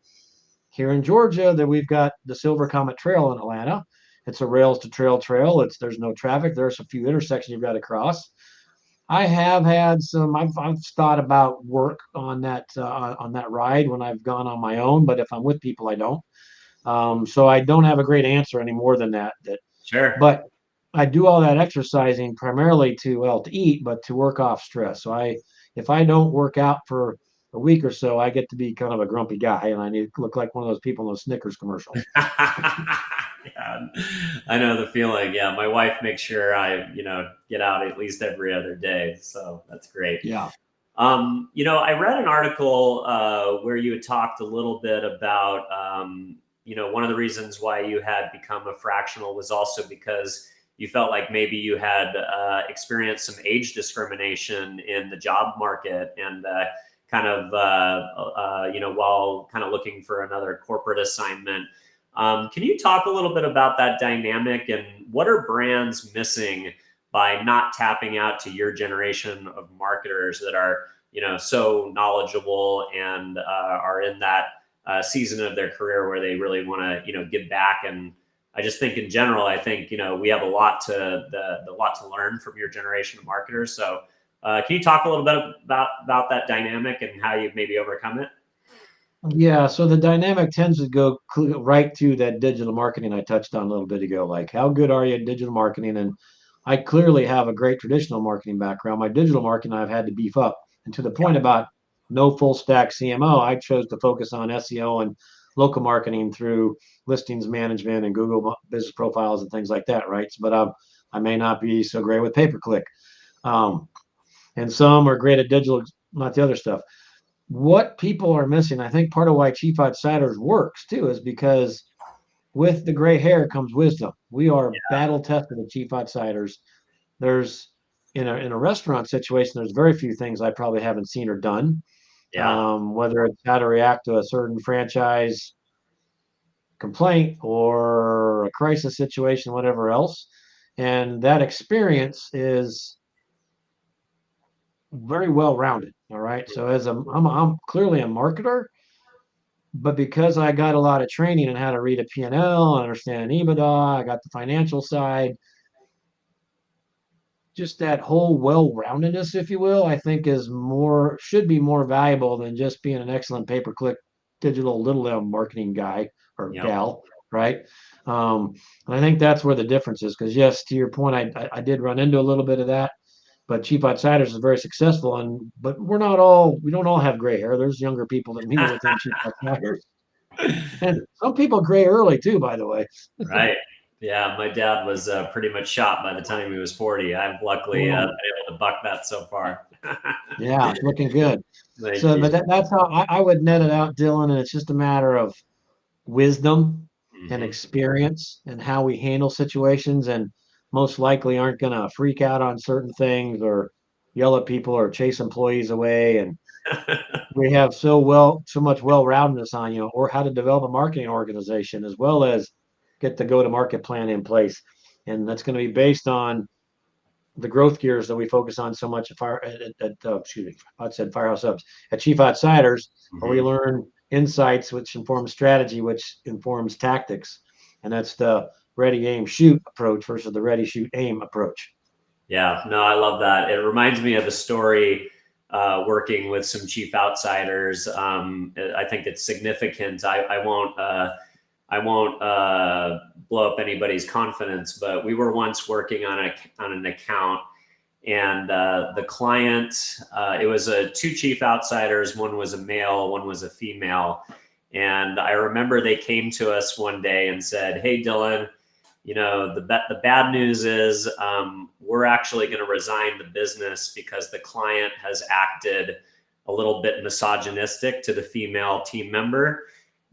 here in Georgia, that we've got the Silver Comet Trail in Atlanta. It's a rails to trail. There's no traffic. There's a few intersections you've got to cross. I have had some. I've thought about work on that ride when I've gone on my own, but if I'm with people, I don't. So I don't have a great answer any more than that. Sure. But I do all that exercising primarily to eat, but to work off stress. So if I don't work out for a week or so, I get to be kind of a grumpy guy, and I need to look like one of those people in those Snickers commercials. Yeah, I know the feeling. Yeah, my wife makes sure I, get out at least every other day. So that's great. Yeah. I read an article where you had talked a little bit about, one of the reasons why you had become a fractional was also because you felt like maybe you had experienced some age discrimination in the job market and while kind of looking for another corporate assignment. Can you talk a little bit about that dynamic and what are brands missing by not tapping out to your generation of marketers that are, so knowledgeable and are in that season of their career where they really want to, give back? And I just think in general, I think, we have a lot to learn from your generation of marketers. So can you talk a little bit about that dynamic and how you've maybe overcome it? Yeah, so the dynamic tends to go right to that digital marketing I touched on a little bit ago. Like, how good are you at digital marketing? And I clearly have a great traditional marketing background. My digital marketing I've had to beef up. And to the point about no full stack CMO, I chose to focus on SEO and local marketing through listings management and Google business profiles and things like that, right? But I may not be so great with pay per click. Um, and some are great at digital, not the other stuff. What people are missing, I think part of why Chief Outsiders works too, is because with the gray hair comes wisdom. We are battle tested at Chief Outsiders. There's in a restaurant situation, there's very few things I probably haven't seen or done. Yeah. Whether it's how to react to a certain franchise complaint or a crisis situation, whatever else. And that experience is very well rounded. All right. So I'm clearly a marketer, but because I got a lot of training in how to read a P&L, understand EBITDA, I got the financial side, just that whole well-roundedness, if you will, I think should be more valuable than just being an excellent pay-per-click digital little L marketing guy or Yep. gal, right? And I think that's where the difference is. Because yes, to your point, I did run into a little bit of that, but Cheap Outsiders is very successful, but we don't all have gray hair. There's younger people that mingle within Cheap Outsiders. And some people gray early too, by the way. Right. Yeah, my dad was pretty much shot by the time he was 40. I've luckily been able to buck that so far. Yeah, it's looking good. Thank So, you. but that's how I would net it out, Dylan. And it's just a matter of wisdom and Hmm. experience and how we handle situations. And most likely aren't going to freak out on certain things or yell at people or chase employees away. And we have so much well-roundedness on, or how to develop a marketing organization as well as get the go-to-market plan in place. And that's going to be based on the growth gears that we focus on so much excuse me, I said Firehouse Subs at Chief Outsiders, where we learn insights, which informs strategy, which informs tactics, and that's the ready, aim, shoot approach versus the ready, shoot, aim approach. Yeah, no, I love that. It reminds me of a story working with some Chief Outsiders. I think it's significant. I won't blow up anybody's confidence, but we were once working on an account, and the client, it was two Chief Outsiders. One was a male, one was a female. And I remember they came to us one day and said, "Hey, Dylan, the bad news is we're actually going to resign the business because the client has acted a little bit misogynistic to the female team member.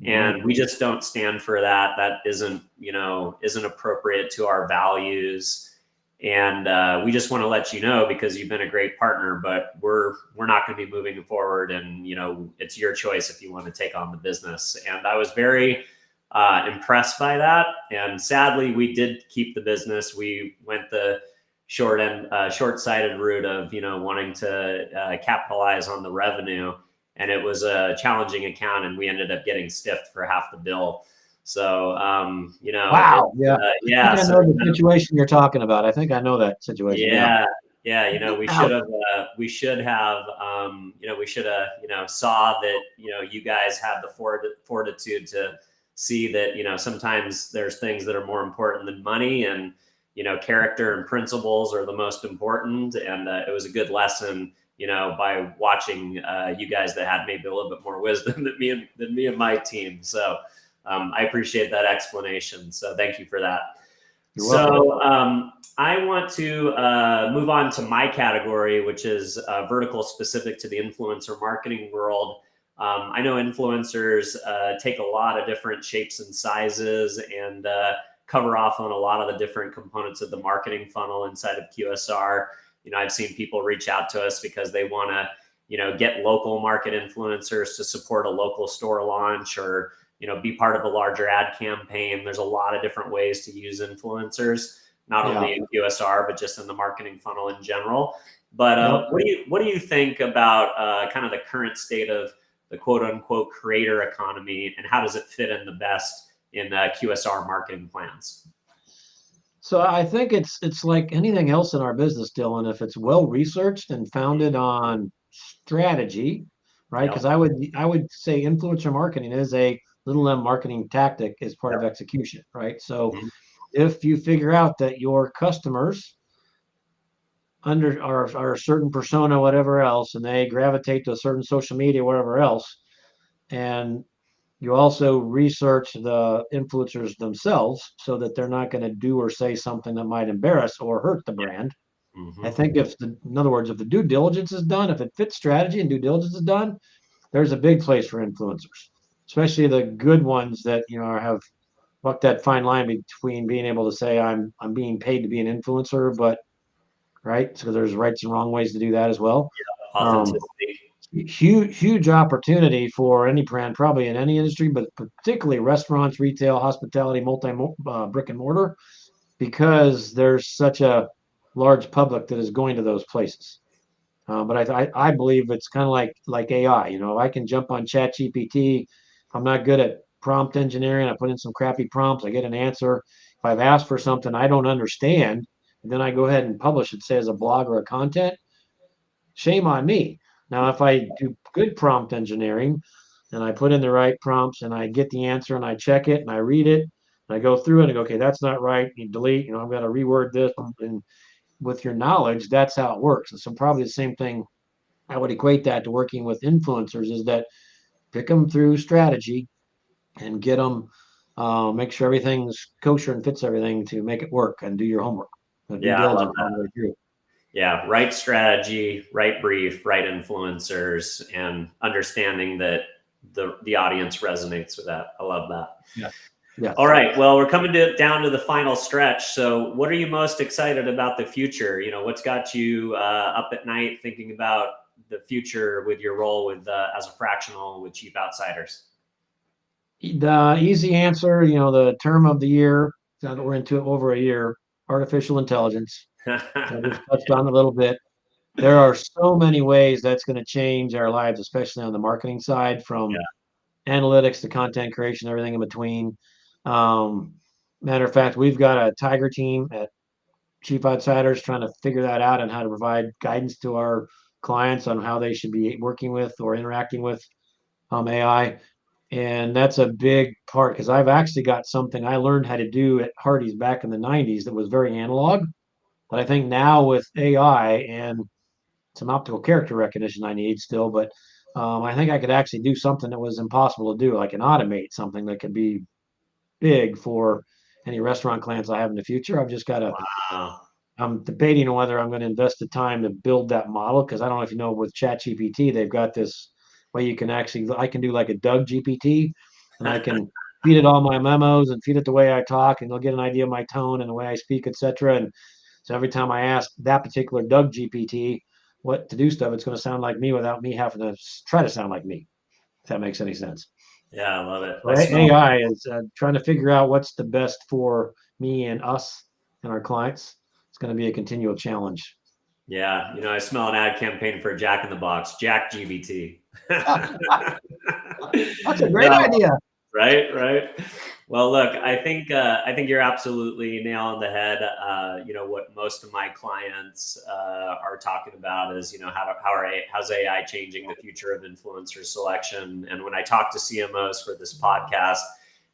And we just don't stand for that. That isn't appropriate to our values. And we just want to let you know, because you've been a great partner, but we're not going to be moving forward. And, it's your choice if you want to take on the business." And I was very impressed by that. And sadly, we did keep the business. We went the short-sighted route of, wanting to capitalize on the revenue. And it was a challenging account, and we ended up getting stiffed for half the bill. So, Wow. yeah. I think I know the situation you're talking about. I think I know that situation. Yeah. We should have, saw that, you guys have the fortitude to see that, sometimes there's things that are more important than money, and, character and principles are the most important. And it was a good lesson, by watching you guys that had maybe a little bit more wisdom than me and my team. So I appreciate that explanation. So thank you for that. You're welcome. I want to move on to my category, which is vertical specific to the influencer marketing world. I know influencers take a lot of different shapes and sizes and cover off on a lot of the different components of the marketing funnel inside of QSR. I've seen people reach out to us because they want to, get local market influencers to support a local store launch, or, be part of a larger ad campaign. There's a lot of different ways to use influencers, not only in QSR, but just in the marketing funnel in general. But what do you think about kind of the current state of the quote unquote creator economy, and how does it fit in the best in QSR marketing plans? So I think it's like anything else in our business, Dylan. If it's well researched and founded on strategy, right? Because I would say influencer marketing is a little m marketing tactic as part of execution, right? So if you figure out that your customers are a certain persona, whatever else, and they gravitate to a certain social media, whatever else, and you also research the influencers themselves so that they're not going to do or say something that might embarrass or hurt the brand. I think in other words, if the due diligence is done, if it fits strategy and due diligence is done, there's a big place for influencers, especially the good ones that, have walked that fine line between being able to say, I'm being paid to be an influencer, but right. So there's rights and wrong ways to do that as well. Authenticity. Huge opportunity for any brand, probably in any industry, but particularly restaurants, retail, hospitality, brick and mortar, because there's such a large public that is going to those places. But I believe it's kind of like AI. I can jump on ChatGPT. If I'm not good at prompt engineering, I put in some crappy prompts, I get an answer. If I've asked for something I don't understand, and then I go ahead and publish it, say as a blog or a content, shame on me. Now, if I do good prompt engineering and I put in the right prompts and I get the answer and I check it and I read it and I go through it and go, okay, that's not right. You delete, I'm going to reword this. And with your knowledge, that's how it works. And so probably the same thing, I would equate that to working with influencers, is that pick them through strategy and get them, make sure everything's kosher and fits everything to make it work, and do your homework. Yeah, I love that. Yeah, right strategy, right brief, right influencers, and understanding that the audience resonates with that. I love that. Yeah. All right. Well, we're coming down to the final stretch. So what are you most excited about the future? What's got you up at night thinking about the future with your role with as a fractional with Chief Outsiders? The easy answer, the term of the year, now that we're into it over a year, artificial intelligence. I just touched on it a little bit. There are so many ways that's going to change our lives, especially on the marketing side, from analytics to content creation, everything in between. Um, Matter of fact, we've got a tiger team at Chief Outsiders trying to figure that out and how to provide guidance to our clients on how they should be working with or interacting with AI. And that's a big part because I've actually got something I learned how to do at Hardee's back in the 90s that was very analog. But I think now with AI and some optical character recognition I need still, but I think I could actually do something that was impossible to do. I can automate something that could be big for any restaurant clients I have in the future. I've just got to, Wow. I'm debating on whether I'm going to invest the time to build that model because I don't know if you know with ChatGPT, they've got this way you can actually, I can do like a Doug GPT and I can feed it all my memos and feed it the way I talk and they'll get an idea of my tone and the way I speak, etc. And so every time I ask that particular Doug GPT what to do stuff, it's going to sound like me without me having to try to sound like me, if that makes any sense. Yeah, I love it. So AI is trying to figure out what's the best for me and us and our clients. It's going to be a continual challenge. Yeah, I smell an ad campaign for Jack in the Box, Jack GBT. That's a great idea. Right. Well, look, I think you're absolutely nail on the head. What most of my clients are talking about is how's AI changing the future of influencer selection. And when I talk to CMOs for this podcast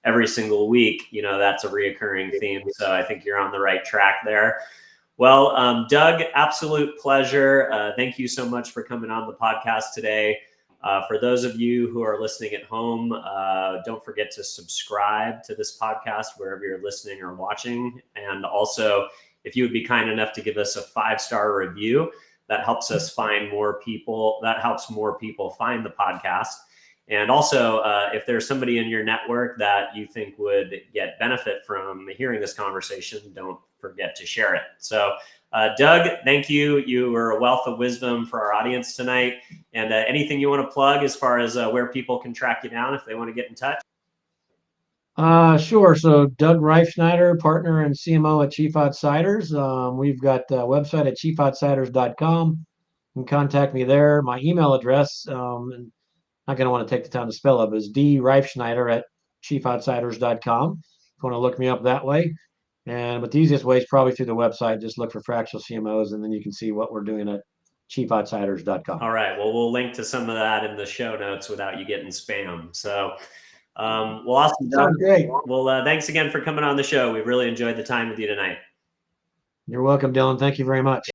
every single week, that's a reoccurring theme. So I think you're on the right track there. Well, Doug, absolute pleasure. Thank you so much for coming on the podcast today. For those of you who are listening at home, don't forget to subscribe to this podcast wherever you're listening or watching. And also, if you would be kind enough to give us a 5-star review, that helps us find more people. That helps more people find the podcast. And also, if there's somebody in your network that you think would get benefit from hearing this conversation, don't forget to share it. So, Doug, thank you. You were a wealth of wisdom for our audience tonight. And anything you want to plug as far as where people can track you down if they want to get in touch? Sure. So Doug Reifschneider, partner and CMO at Chief Outsiders. We've got a website at chiefoutsiders.com. You can contact me there. My email address, and not going to want to take the time to spell it, but it's dreifschneider at chiefoutsiders.com. If you want to look me up that way. But the easiest way is probably through the website. Just look for Fractional CMOs, and then you can see what we're doing at chiefoutsiders.com. All right. Well, we'll link to some of that in the show notes without you getting spam. So, well, awesome. Sounds great. Well, thanks again for coming on the show. We really enjoyed the time with you tonight. You're welcome, Dylan. Thank you very much.